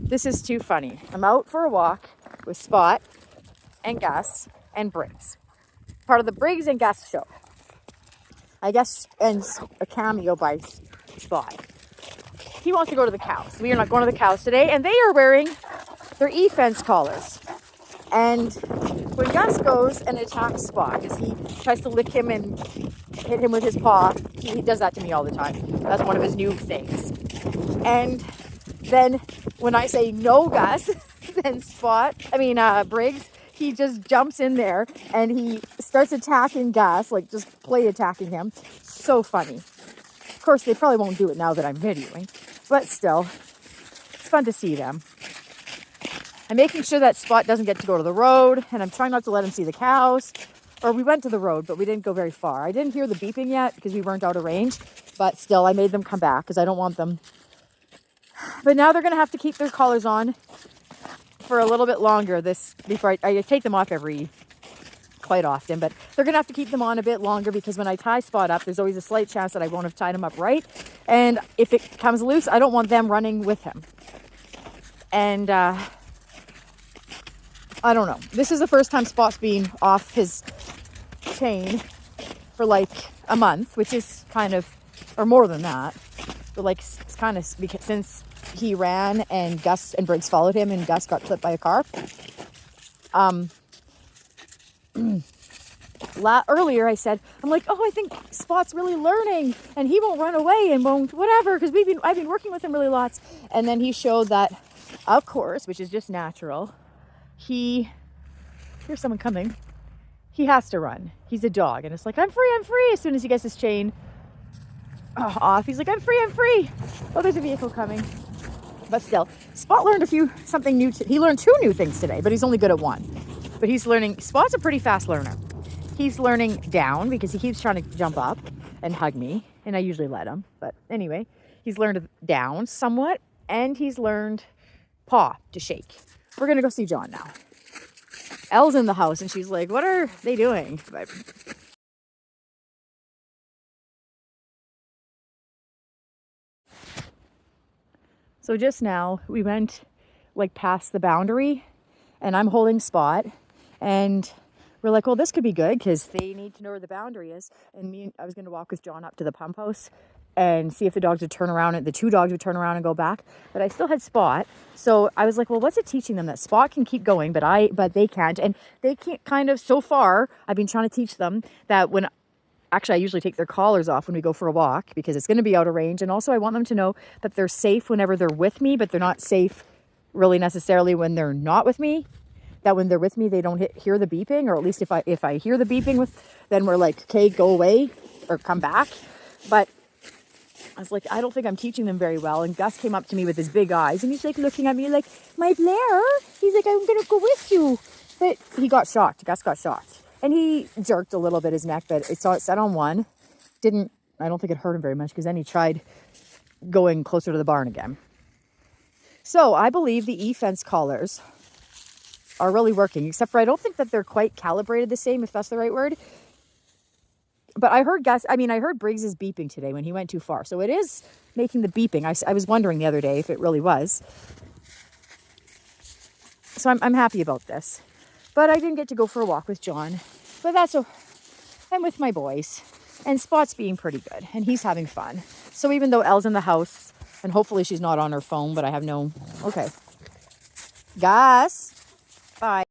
This is too funny. I'm out for a walk with Spot and Gus and Briggs. Part of the Briggs and Gus show. I guess, and a cameo by Spot. He wants to go to the cows. We are not going to the cows today, and they are wearing their e-fence collars. And when Gus goes and attacks Spot, because he tries to lick him and hit him with his paw, he does that to me all the time. That's one of his new things. And then when I say no, Gus, then Briggs, he just jumps in there and he starts attacking Gus, like just play attacking him. So funny. Of course, they probably won't do it now that I'm videoing, but still, it's fun to see them. I'm making sure that Spot doesn't get to go to the road, and I'm trying not to let him see the cows. Or we went to the road, but we didn't go very far. I didn't hear the beeping yet because we weren't out of range, but still, I made them come back because I don't want them. But now they're going to have to keep their collars on for a little bit longer before I take them off quite often, but they're going to have to keep them on a bit longer because when I tie Spot up, there's always a slight chance that I won't have tied him up right. And if it comes loose, I don't want them running with him. And, I don't know. This is the first time Spot's been off his chain for like a month, which is kind of, or more than that. But like, it's kind of since he ran and Gus and Briggs followed him and Gus got clipped by a car. Earlier I said, I'm like, oh, I think Spot's really learning and he won't run away and won't whatever because I've been working with him really lots. And then he showed that, of course, which is just natural. Here's someone coming. He has to run. He's a dog. And it's like, I'm free. As soon as he gets his chain off, he's like, I'm free. Oh, there's a vehicle coming. But still, Spot learned something new. He learned 2 new things today, but he's only good at 1. But Spot's a pretty fast learner. He's learning down because he keeps trying to jump up and hug me. And I usually let him. But anyway, he's learned down somewhat. And he's learned paw to shake. We're going to go see John now. Elle's in the house and she's like, what are they doing? But so just now we went like past the boundary and I'm holding Spot and we're like, well, this could be good because they need to know where the boundary is. And I was going to walk with John up to the pump house and see if the dogs would turn around and the 2 dogs would turn around and go back. But I still had Spot. So I was like, well, what's it teaching them? That Spot can keep going, but they can't. And they can't so far, I've been trying to teach them that I usually take their collars off when we go for a walk because it's going to be out of range. And also I want them to know that they're safe whenever they're with me, but they're not safe really necessarily when they're not with me. That when they're with me, they don't hear the beeping, or at least if I hear the beeping then we're like, okay, go away or come back. But I was like, I don't think I'm teaching them very well. And Gus came up to me with his big eyes and he's like looking at me like, my Blair. He's like, I'm going to go with you. But he got shocked. Gus got shocked. And he jerked a little bit his neck, but it set on one. I don't think it hurt him very much because then he tried going closer to the barn again. So I believe the e-fence collars are really working, except for I don't think that they're quite calibrated the same, if that's the right word. But I heard Briggs' beeping today when he went too far. So it is making the beeping. I was wondering the other day if it really was. So I'm happy about this. But I didn't get to go for a walk with John. But I'm with my boys. And Spot's being pretty good. And he's having fun. So even though Elle's in the house, and hopefully she's not on her phone, but I have no... Okay. Gus. Bye.